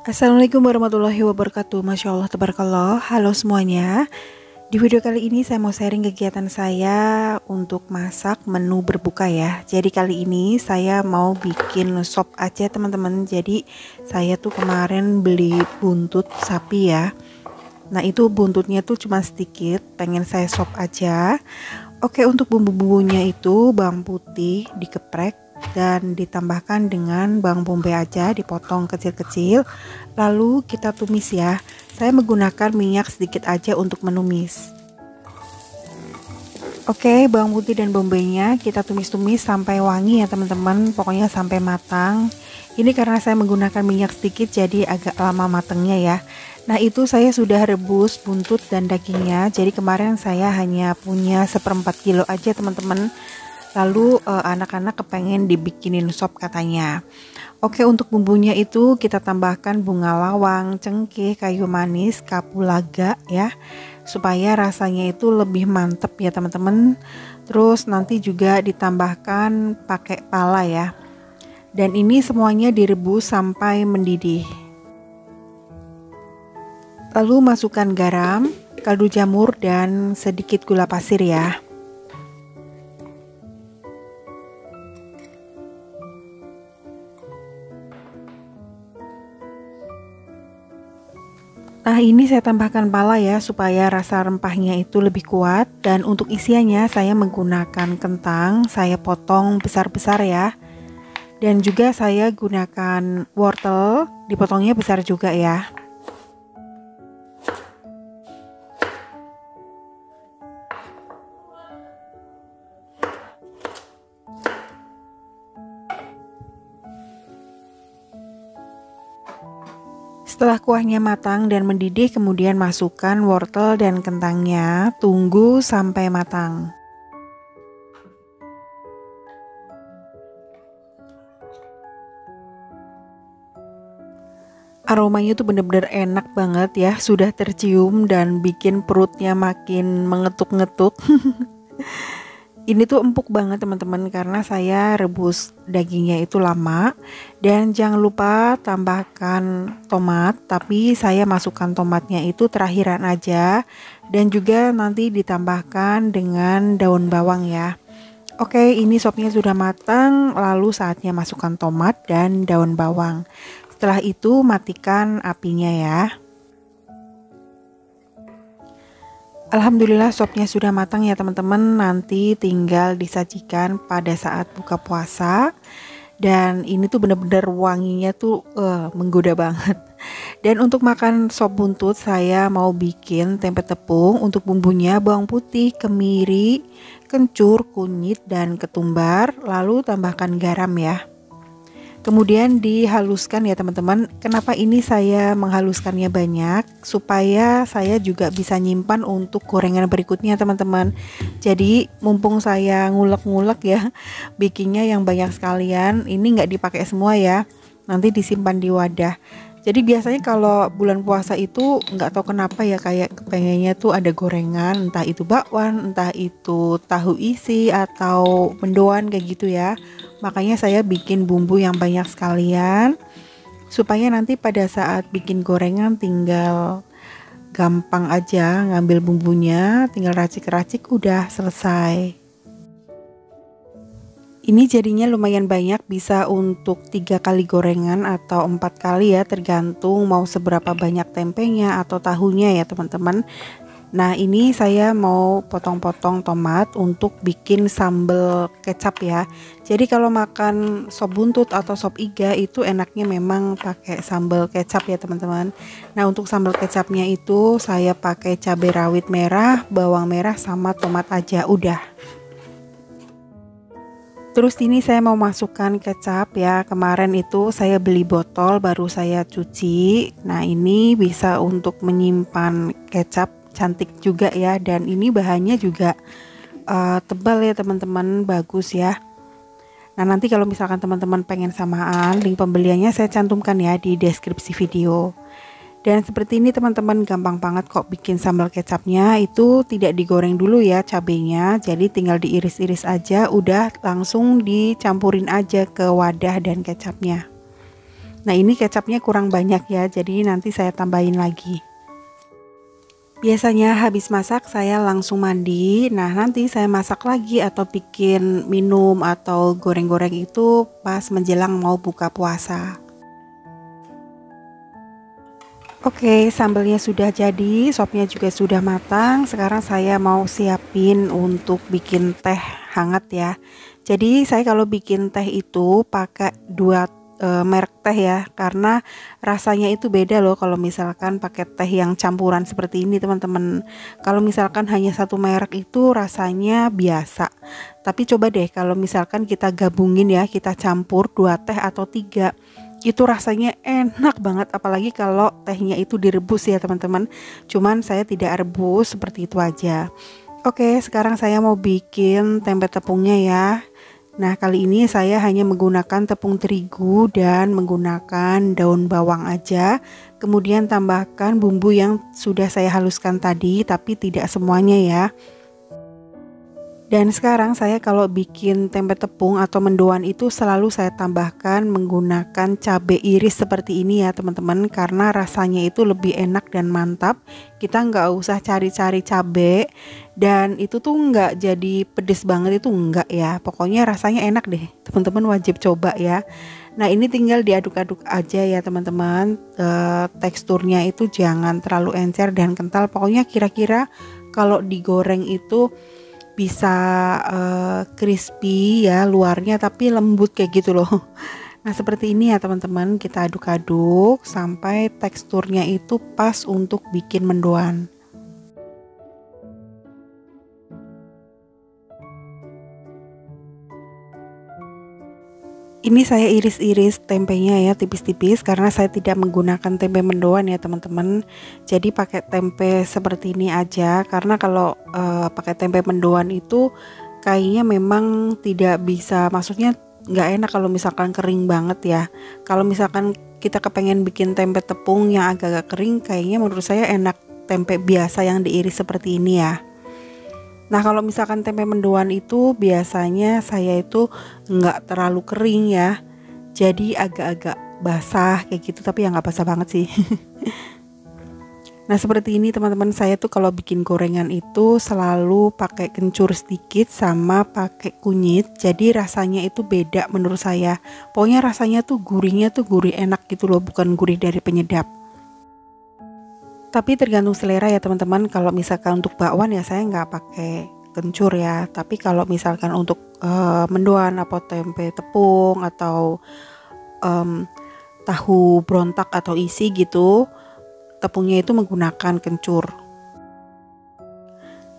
Assalamualaikum warahmatullahi wabarakatuh. Masya Allah, tabarakallah. Halo semuanya. Di video kali ini saya mau sharing kegiatan saya untuk masak menu berbuka ya. Jadi kali ini saya mau bikin sop aja teman-teman. Jadi saya tuh kemarin beli buntut sapi ya. Nah itu buntutnya tuh cuma sedikit, pengen saya sop aja. Oke, untuk bumbu-bumbunya itu bawang putih dikeprek dan ditambahkan dengan bawang bombay aja, dipotong kecil-kecil, lalu kita tumis ya. Saya menggunakan minyak sedikit aja untuk menumis. Oke, bawang putih dan bombaynya kita tumis-tumis sampai wangi ya teman-teman, pokoknya sampai matang. Ini karena saya menggunakan minyak sedikit jadi agak lama matangnya ya. Nah itu saya sudah rebus buntut dan dagingnya, jadi kemarin saya hanya punya 1/4 kilo aja teman-teman. Lalu anak-anak kepengen dibikinin sop katanya. Oke, untuk bumbunya itu kita tambahkan bunga lawang, cengkeh, kayu manis, kapulaga ya, supaya rasanya itu lebih mantep ya teman-teman. Terus nanti juga ditambahkan pakai pala ya. Dan ini semuanya direbus sampai mendidih. Lalu masukkan garam, kaldu jamur, dan sedikit gula pasir ya. Nah ini saya tambahkan pala ya supaya rasa rempahnya itu lebih kuat. Dan untuk isiannya saya menggunakan kentang, saya potong besar-besar ya. Dan juga saya gunakan wortel, dipotongnya besar juga ya. Setelah kuahnya matang dan mendidih, kemudian masukkan wortel dan kentangnya, tunggu sampai matang. Aromanya tuh bener-bener enak banget ya, sudah tercium dan bikin perutnya makin mengetuk-ngetuk. Ini tuh empuk banget teman-teman karena saya rebus dagingnya itu lama. Dan jangan lupa tambahkan tomat, tapi saya masukkan tomatnya itu terakhiran aja. Dan juga nanti ditambahkan dengan daun bawang ya. Oke, ini sopnya sudah matang, lalu saatnya masukkan tomat dan daun bawang. Setelah itu matikan apinya ya. Alhamdulillah sopnya sudah matang ya teman-teman. Nanti tinggal disajikan pada saat buka puasa. Dan ini tuh bener-bener wanginya tuh menggoda banget. Dan untuk makan sop buntut saya mau bikin tempe tepung. Untuk bumbunya bawang putih, kemiri, kencur, kunyit, dan ketumbar. Lalu tambahkan garam ya. Kemudian dihaluskan ya teman-teman. Kenapa ini saya menghaluskannya banyak? Supaya saya juga bisa nyimpan untuk gorengan berikutnya teman-teman. Jadi mumpung saya ngulek-ngulek ya, bikinnya yang banyak sekalian. Ini nggak dipakai semua ya, nanti disimpan di wadah. Jadi biasanya kalau bulan puasa itu nggak tahu kenapa ya, kayak kepengennya tuh ada gorengan, entah itu bakwan, entah itu tahu isi atau mendoan kayak gitu ya. Makanya saya bikin bumbu yang banyak sekalian supaya nanti pada saat bikin gorengan tinggal gampang aja ngambil bumbunya, tinggal racik-racik udah selesai. Ini jadinya lumayan banyak, bisa untuk 3 kali gorengan atau 4 kali ya, tergantung mau seberapa banyak tempenya atau tahunya ya teman-teman. Nah ini saya mau potong-potong tomat untuk bikin sambal kecap ya. Jadi kalau makan sop buntut atau sop iga itu enaknya memang pakai sambal kecap ya teman-teman. Nah untuk sambal kecapnya itu saya pakai cabai rawit merah, bawang merah, sama tomat aja udah. Terus ini saya mau masukkan kecap ya. Kemarin itu saya beli botol baru saya cuci. Nah ini bisa untuk menyimpan kecap, cantik juga ya. Dan ini bahannya juga tebal ya teman-teman, bagus ya. Nah nanti kalau misalkan teman-teman pengen samaan, link pembeliannya saya cantumkan ya di deskripsi video. Dan seperti ini teman-teman, gampang banget kok bikin sambal kecapnya. Itu tidak digoreng dulu ya cabenya, jadi tinggal diiris-iris aja, udah langsung dicampurin aja ke wadah dan kecapnya. Nah ini kecapnya kurang banyak ya, jadi nanti saya tambahin lagi. Biasanya habis masak saya langsung mandi. Nah nanti saya masak lagi atau bikin minum atau goreng-goreng itu pas menjelang mau buka puasa. Oke, sambelnya sudah jadi, sopnya juga sudah matang. Sekarang saya mau siapin untuk bikin teh hangat ya. Jadi saya kalau bikin teh itu pakai dua merek teh ya, karena rasanya itu beda loh kalau misalkan pakai teh yang campuran seperti ini teman-teman. Kalau misalkan hanya satu merek itu rasanya biasa. Tapi coba deh kalau misalkan kita gabungin ya, kita campur dua teh atau tiga, itu rasanya enak banget, apalagi kalau tehnya itu direbus ya teman-teman. Cuman saya tidak rebus, seperti itu aja. Oke, sekarang saya mau bikin tempe tepungnya ya. Nah kali ini saya hanya menggunakan tepung terigu dan menggunakan daun bawang aja. Kemudian tambahkan bumbu yang sudah saya haluskan tadi, tapi tidak semuanya ya. Dan sekarang saya kalau bikin tempe tepung atau mendoan itu selalu saya tambahkan menggunakan cabai iris seperti ini ya teman-teman, karena rasanya itu lebih enak dan mantap. Kita nggak usah cari-cari cabai, dan itu tuh nggak jadi pedes banget, itu enggak ya, pokoknya rasanya enak deh, teman-teman wajib coba ya. Nah ini tinggal diaduk-aduk aja ya teman-teman. Teksturnya itu jangan terlalu encer dan kental, pokoknya kira-kira kalau digoreng itu bisa crispy ya luarnya tapi lembut kayak gitu loh. Nah seperti ini ya teman-teman, kita aduk-aduk sampai teksturnya itu pas untuk bikin mendoan. Ini saya iris-iris tempenya ya tipis-tipis, karena saya tidak menggunakan tempe mendoan ya teman-teman. Jadi pakai tempe seperti ini aja, karena kalau pakai tempe mendoan itu kayaknya memang tidak bisa, maksudnya nggak enak kalau misalkan kering banget ya. Kalau misalkan kita kepengen bikin tempe tepung yang agak-agak kering, kayaknya menurut saya enak tempe biasa yang diiris seperti ini ya. Nah kalau misalkan tempe mendoan itu biasanya saya itu nggak terlalu kering ya, jadi agak-agak basah kayak gitu, tapi ya nggak basah banget sih. Nah seperti ini teman-teman, saya tuh kalau bikin gorengan itu selalu pakai kencur sedikit sama pakai kunyit, jadi rasanya itu beda menurut saya. Pokoknya rasanya tuh gurihnya tuh gurih enak gitu loh, bukan gurih dari penyedap. Tapi tergantung selera ya teman-teman. Kalau misalkan untuk bakwan ya saya nggak pakai kencur ya. Tapi kalau misalkan untuk mendoan atau tempe tepung atau tahu berontak atau isi gitu, tepungnya itu menggunakan kencur.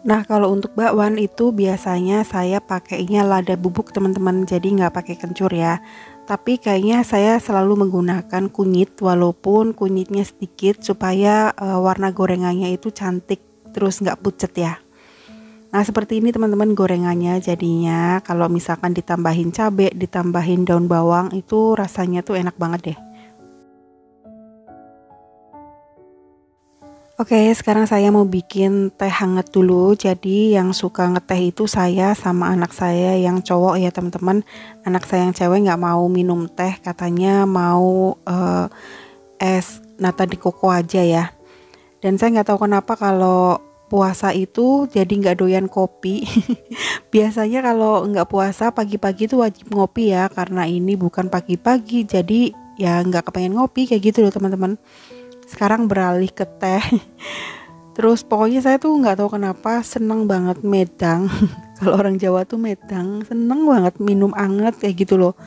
Nah kalau untuk bakwan itu biasanya saya pakainya lada bubuk teman-teman, jadi nggak pakai kencur ya. Tapi kayaknya saya selalu menggunakan kunyit, walaupun kunyitnya sedikit supaya warna gorengannya itu cantik, terus nggak pucet ya. Nah seperti ini teman-teman gorengannya jadinya. Kalau misalkan ditambahin cabai, ditambahin daun bawang, itu rasanya tuh enak banget deh. Oke, sekarang saya mau bikin teh hangat dulu. Jadi yang suka ngeteh itu saya sama anak saya yang cowok ya teman-teman. Anak saya yang cewek nggak mau minum teh, katanya mau es nata de coco aja ya. Dan saya nggak tahu kenapa kalau puasa itu jadi nggak doyan kopi. Biasanya kalau nggak puasa pagi-pagi itu wajib ngopi ya, karena ini bukan pagi-pagi, jadi ya nggak kepengen ngopi kayak gitu loh teman-teman. Sekarang beralih ke teh. Terus pokoknya saya tuh nggak tahu kenapa seneng banget medang. Kalau orang Jawa tuh medang, seneng banget minum anget kayak gitu loh.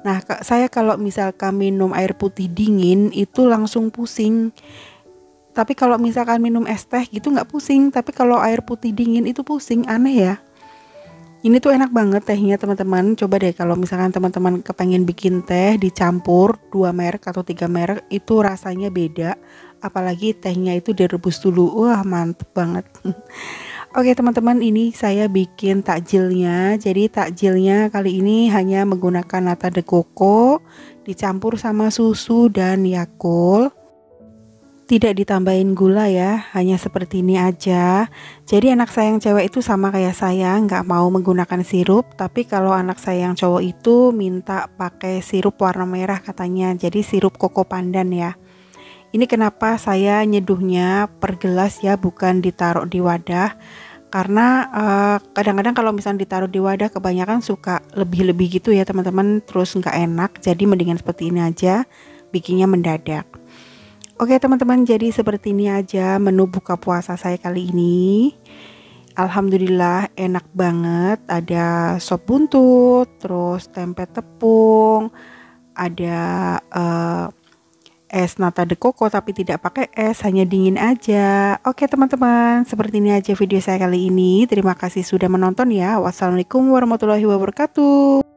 Nah saya kalau misalkan minum air putih dingin itu langsung pusing. Tapi kalau misalkan minum es teh gitu nggak pusing, tapi kalau air putih dingin itu pusing, aneh ya. Ini tuh enak banget tehnya teman-teman. Coba deh kalau misalkan teman-teman kepengen bikin teh dicampur 2 merek atau 3 merek, itu rasanya beda. Apalagi tehnya itu direbus dulu. Wah, mantep banget. Oke teman-teman, ini saya bikin takjilnya. Jadi takjilnya kali ini hanya menggunakan nata de coco dicampur sama susu dan Yakult. Tidak ditambahin gula ya, hanya seperti ini aja. Jadi anak saya yang cewek itu sama kayak saya, nggak mau menggunakan sirup. Tapi kalau anak saya yang cowok itu minta pakai sirup warna merah katanya. Jadi sirup koko pandan ya. Ini kenapa saya nyeduhnya per gelas ya, bukan ditaruh di wadah. Karena kadang-kadang kalau misalnya ditaruh di wadah kebanyakan suka lebih-lebih gitu ya teman-teman. Terus nggak enak, jadi mendingan seperti ini aja, bikinnya mendadak. Oke teman-teman, jadi seperti ini aja menu buka puasa saya kali ini. Alhamdulillah enak banget, ada sop buntut, terus tempe tepung, ada es nata de coco tapi tidak pakai es, hanya dingin aja. Oke teman-teman, seperti ini aja video saya kali ini. Terima kasih sudah menonton ya. Wassalamualaikum warahmatullahi wabarakatuh.